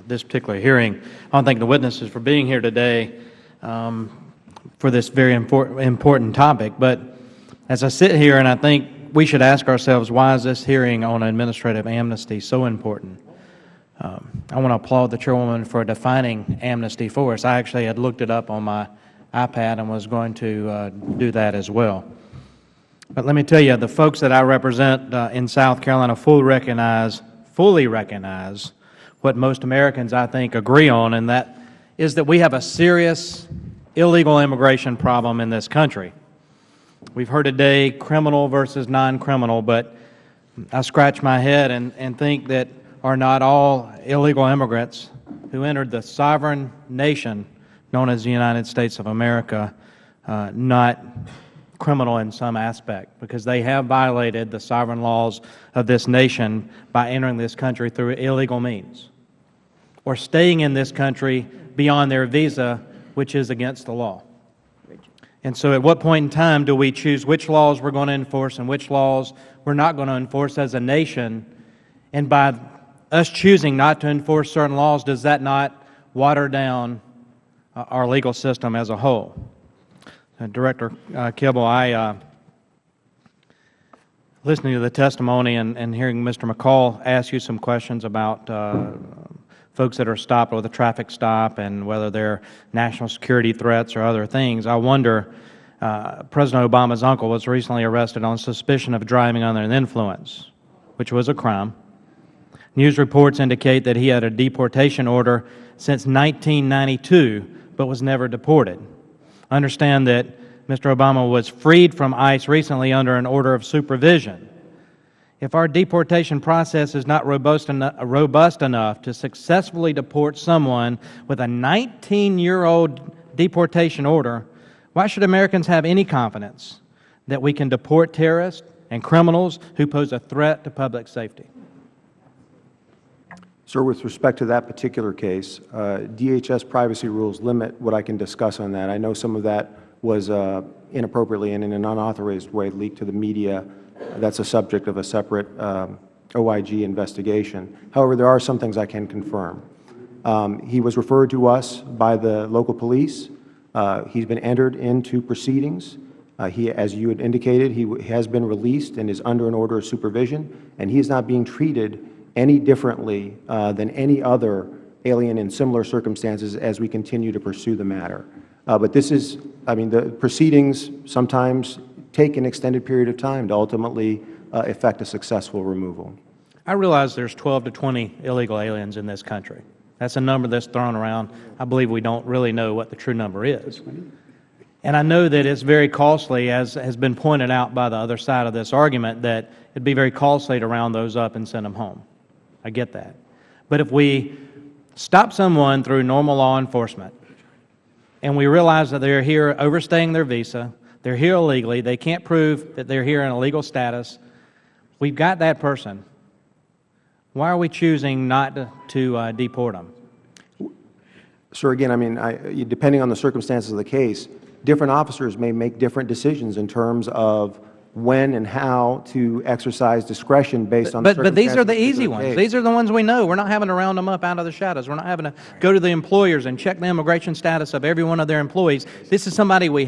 this particular hearing. I want to thank the witnesses for being here today for this very important topic. But as I sit here, and I think we should ask ourselves, why is this hearing on administrative amnesty so important? I want to applaud the chairwoman for defining amnesty for us. I actually had looked it up on my iPad and was going to do that as well. But let me tell you, the folks that I represent in South Carolina fully recognize what most Americans, I think, agree on, and that is that we have a serious illegal immigration problem in this country. We've heard today criminal versus non-criminal, but I scratch my head and think that are not all illegal immigrants who entered the sovereign nation known as the United States of America not criminal in some aspect, because they have violated the sovereign laws of this nation by entering this country through illegal means or staying in this country beyond their visa, which is against the law. And so at what point in time do we choose which laws we're going to enforce and which laws we're not going to enforce as a nation? And by us choosing not to enforce certain laws, does that not water down our legal system as a whole? Director Kibble, listening to the testimony and hearing Mr. McCall ask you some questions about folks that are stopped with a traffic stop and whether they're national security threats or other things, I wonder, President Obama's uncle was recently arrested on suspicion of driving under an influence, which was a crime. News reports indicate that he had a deportation order since 1992, but was never deported. Understand that Mr. Obama was freed from ICE recently under an order of supervision. If our deportation process is not robust enough to successfully deport someone with a 19-year-old deportation order, why should Americans have any confidence that we can deport terrorists and criminals who pose a threat to public safety? Sir, with respect to that particular case, DHS privacy rules limit what I can discuss on that. I know some of that was inappropriately and in an unauthorized way leaked to the media. That's a subject of a separate OIG investigation. However, there are some things I can confirm. He was referred to us by the local police. He's been entered into proceedings. As you had indicated, he has been released and is under an order of supervision, and he is not being treated any differently than any other alien in similar circumstances as we continue to pursue the matter. But this is, the proceedings sometimes take an extended period of time to ultimately effect a successful removal. I realize there's 12 to 20 illegal aliens in this country. That's a number that's thrown around. I believe we don't really know what the true number is. And I know that it's very costly, as has been pointed out by the other side of this argument, that it'd be very costly to round those up and send them home. I get that. But if we stop someone through normal law enforcement and we realize that they're here overstaying their visa, they're here illegally, they can't prove that they're here in a legal status, we've got that person. Why are we choosing not to deport them? Sir, again, depending on the circumstances of the case, different officers may make different decisions in terms of when and how to exercise discretion based on the circumstances. But these are the easy ones. These are the ones we know. We're not having to round them up out of the shadows. We're not having to go to the employers and check the immigration status of every one of their employees. This is somebody we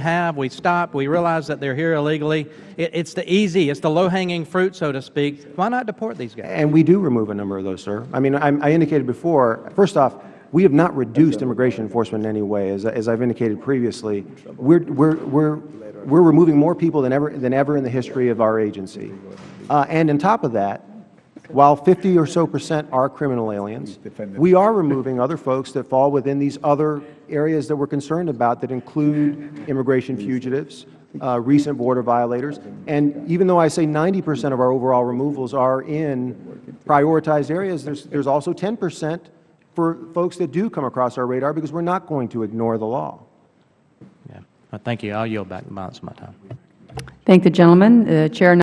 stop, we realize that they're here illegally. It's the easy, it's the low-hanging fruit, so to speak. Why not deport these guys? And we do remove a number of those, sir. I indicated before, first off, we have not reduced immigration enforcement in any way. As I've indicated previously, we're removing more people than ever in the history of our agency. And on top of that, while 50% or so are criminal aliens, we are removing other folks that fall within these other areas that we're concerned about that include immigration fugitives, recent border violators. And even though I say 90% of our overall removals are in prioritized areas, there's also 10% for folks that do come across our radar because we're not going to ignore the law. Yeah. Thank you. I'll yield back the balance of my time. Thank the gentleman. The chair